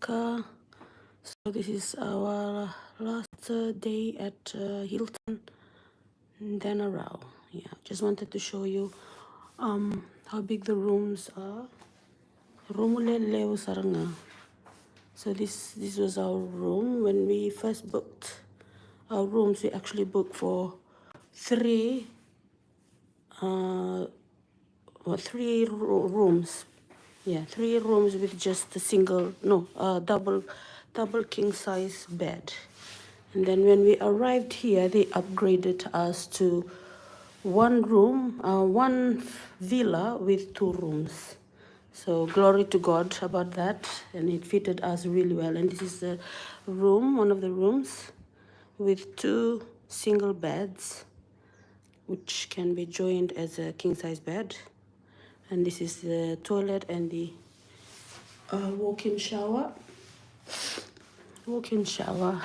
America. So this is our last day at Hilton Denarau. Yeah, just wanted to show you how big the rooms are. Rumulele Saranga. So this was our room when we first booked our rooms. We actually booked for three rooms. Yeah, 3 rooms with just a single, no, double king size bed. And then when we arrived here, they upgraded us to one room, one villa with 2 rooms. So glory to God about that, and it fitted us really well. And this is the room, one of the rooms, with 2 single beds, which can be joined as a king size bed. And this is the toilet and the walk-in shower. Walk-in shower.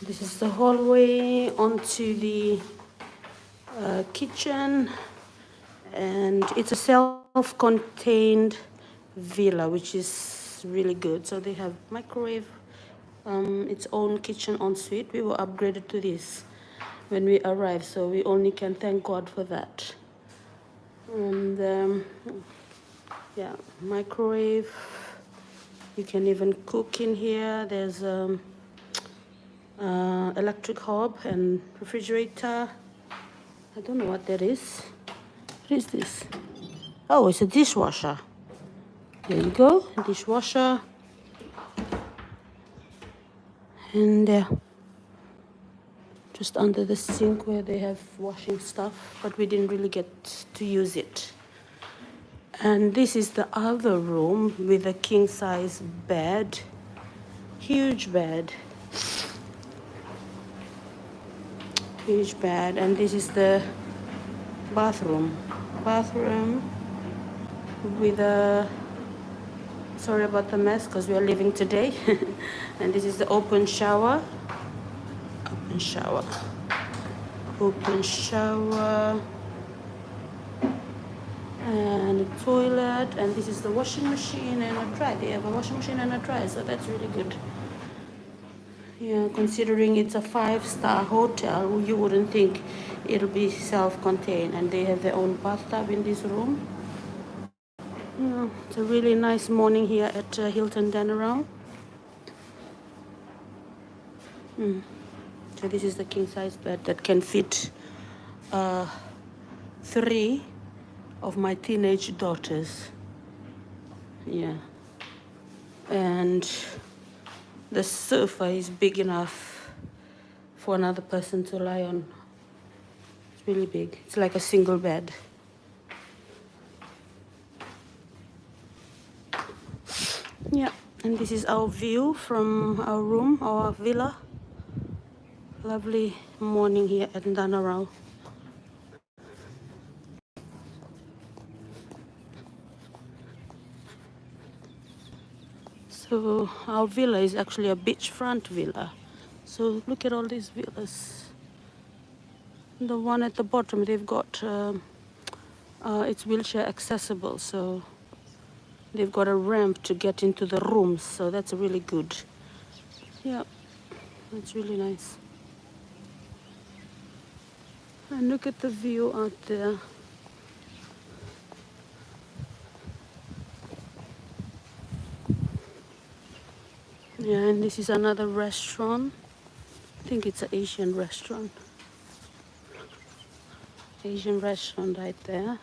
This is the hallway onto the kitchen, and it's a self-contained villa, which is really good. So they have microwave, its own kitchen ensuite. We were upgraded to this when we arrived, so we only can thank God for that. And yeah, microwave. You can even cook in here. There's electric hob and refrigerator. I don't know what that is. What is this? Oh, it's a dishwasher. There you go, dishwasher. And just under the sink where they have washing stuff, but we didn't really get to use it. And this is the other room with a king size bed. Huge bed. Huge bed. And this is the bathroom. Bathroom with a, sorry about the mess because we are leaving today. And this is the open shower. Open shower. Open shower. And a toilet. And this is the washing machine and a dryer. They have a washing machine and a dryer, so that's really good. Yeah, considering it's a 5-star hotel, you wouldn't think it'll be self-contained. And they have their own bathtub in this room. Yeah, it's a really nice morning here at Hilton Denarau. So this is the king-size bed that can fit 3 of my teenage daughters. Yeah. And the sofa is big enough for another person to lie on. It's really big. It's like a single bed. Yeah, and this is our view from our room, our villa. Lovely morning here at Denarau. So our villa is actually a beachfront villa. So look at all these villas. The one at the bottom, they've got, it's wheelchair accessible. So they've got a ramp to get into the rooms. So that's really good. Yeah, that's really nice. And look at the view out there. Yeah, and this is another restaurant. I think it's an Asian restaurant. Asian restaurant right there.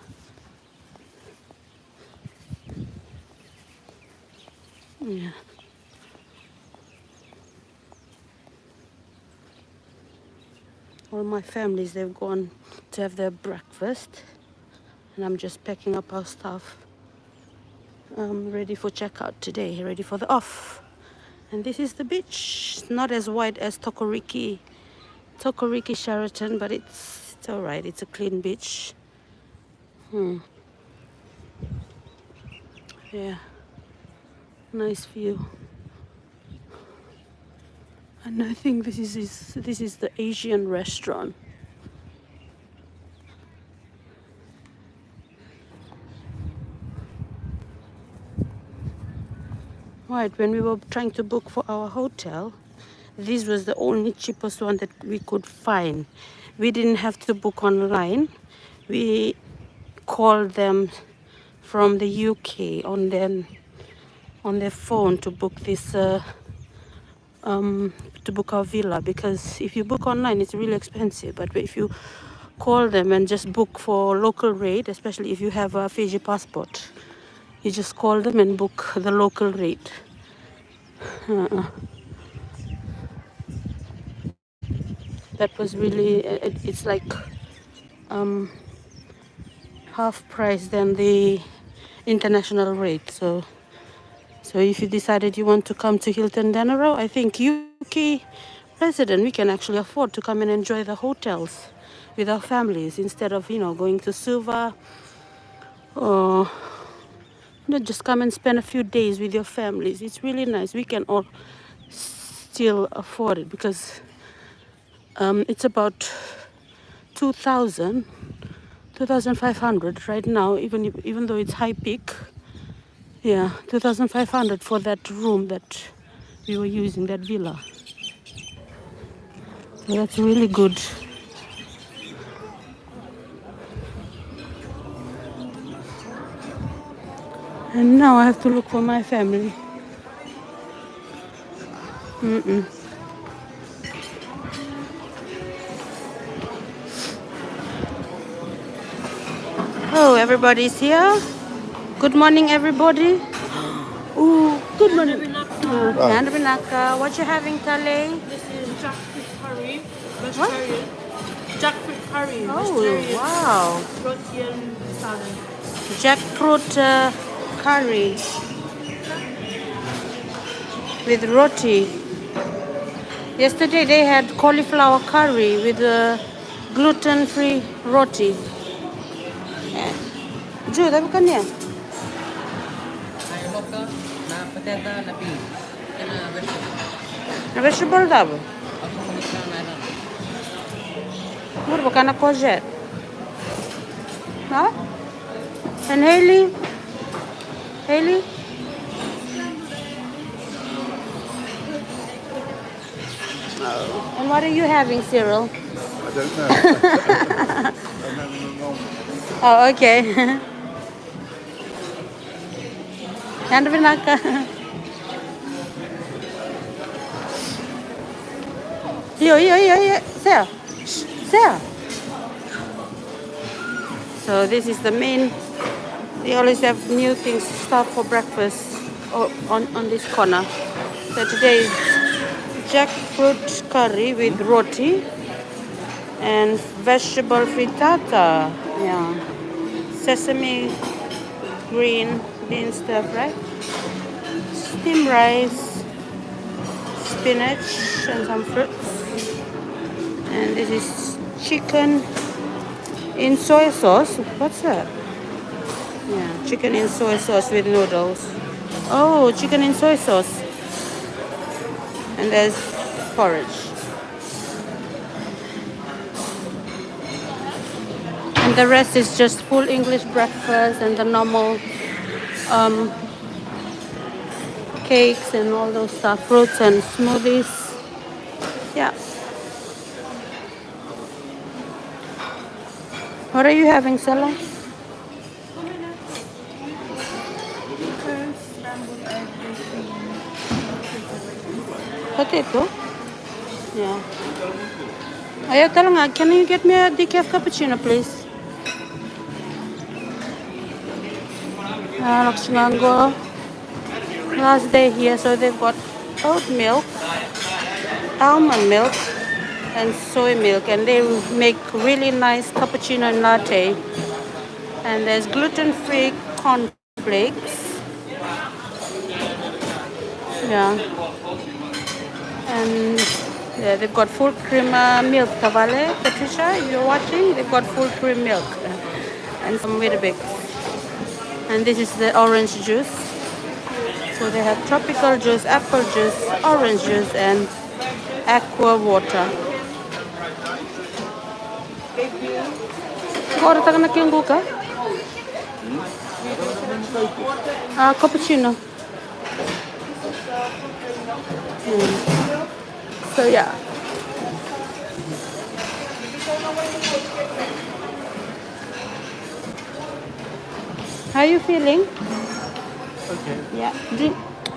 Yeah. All my families, they've gone to have their breakfast. And I'm just packing up our stuff. Ready for checkout today, ready for the off. And this is the beach. Not as wide as Tokoriki Sheraton, but it's all right. It's a clean beach. Yeah, nice view. And I think this is the Asian restaurant. Right, when we were trying to book for our hotel, this was the only cheapest one that we could find. We didn't have to book online. We called them from the UK on their phone to book this to book our villa, because if you book online it's really expensive, but if you call them and just book for local rate, especially if you have a Fiji passport, you just call them and book the local rate. That was really it's like um, half price than the international rate. So if you decided you want to come to Hilton Denarau, I think UK resident, we can actually afford to come and enjoy the hotels with our families instead of, going to Suva, or just come and spend a few days with your families. It's really nice. We can all still afford it because it's about 2,000, 2,500 right now, even though it's high peak. Yeah, 2,500 for that room that we were using, that villa. So that's really good. And now I have to look for my family. Oh, everybody's here. Good morning, everybody. Ooh, good morning. Nanda Binaka. What you having, Kale? This is jackfruit curry, What? vegetarian. Jackfruit curry, Oh, vegetarian. wow. Roti and salad. Jackfruit curry with roti. Yesterday they had cauliflower curry with gluten-free roti. Jude, apa kan ya? Ay loka na potato na beans. Kana vegetable. Vegetable dah. Ako mo nito na na. Mur bukan nak courgette. Huh? And Haley? Haley? And what are you having, Cyril? I don't know. I'm having a long. Oh, okay. Nanda Binaka. Yo. There. There. So this is the main. They always have new things, stuff for breakfast on this corner. So today is jackfruit curry with roti and vegetable frittata. Yeah. Sesame green bean stir fry. Steamed rice, spinach and some fruits. And this is chicken in soy sauce. What's that? Yeah, chicken in soy sauce with noodles. Oh, chicken in soy sauce. And there's porridge. And the rest is just full English breakfast and the normal cakes and all those stuff, fruits and smoothies. Yeah. What are you having, Stella? Potato? Yeah. Ayaw talaga, can you get me a decaf cappuccino, please? Lakshmango. Last day here, so they've got oat milk, almond milk, and soy milk, and they make really nice cappuccino and latte. And there's gluten-free cornflakes. Yeah. And yeah, they've got full cream milk, Tavale, Patricia, if you're watching, they've got full cream milk and some Weetabix. And this is the orange juice. So they have tropical juice, apple juice, orange juice, and aqua water. Kau tak nak yang buka? Cappuccino. So yeah. How you feeling? Okay. Yeah.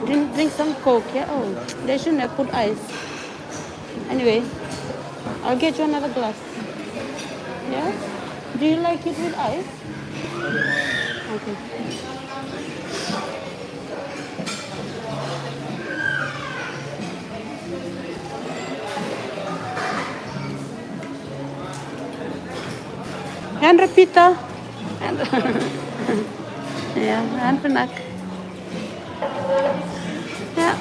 Drink some Coke. Yeah. Oh, they shouldn't have put ice. Anyway, I'll get you another glass. Yeah. Do you like it with ice? Okay. And Pita. And yeah, and Penak. Yeah.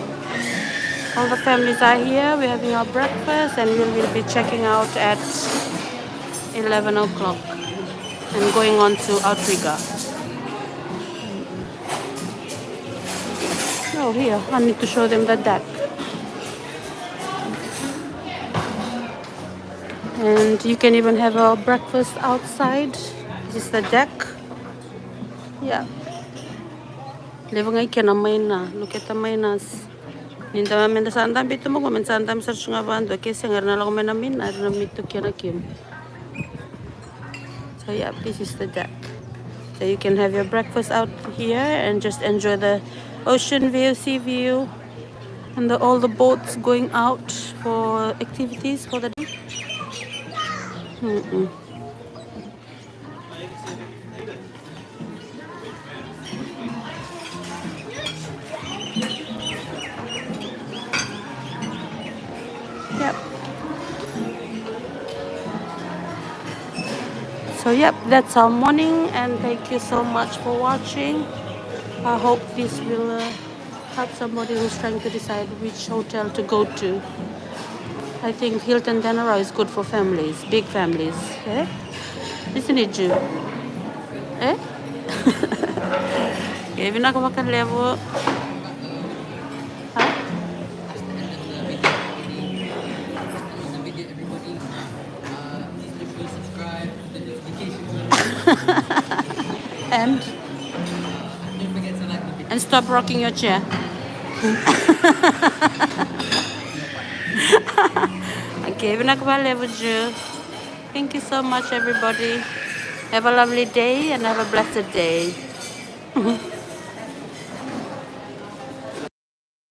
All the families are here. We're having our breakfast and we will be checking out at 11 o'clock and going on to Outrigger. Oh, here, I need to show them the deck. And you can even have a breakfast outside. This is the deck. Yeah. Living I can maina. Look at the mainas. Ninda menda sandam bitu mo men sandam search nga bando kasi ngarna lang mena min na mitu kena kim. So yeah, this is the deck. So you can have your breakfast out here and just enjoy the ocean view, sea view, and all the boats going out for activities for the day. Yep. So yep, that's our morning, and thank you so much for watching. I hope this will help somebody who's trying to decide which hotel to go to. I think Hilton Denarau is good for families, big families. Eh? Isn't it, Jew? Eh? Okay, we're not going to level. Huh? The video, everybody. Please make sure you subscribe to the notification bell. And Don't forget to like the video. and stop rocking your chair. Okay, we're not going to level, Jew. Thank you so much, everybody. Have a lovely day and have a blessed day.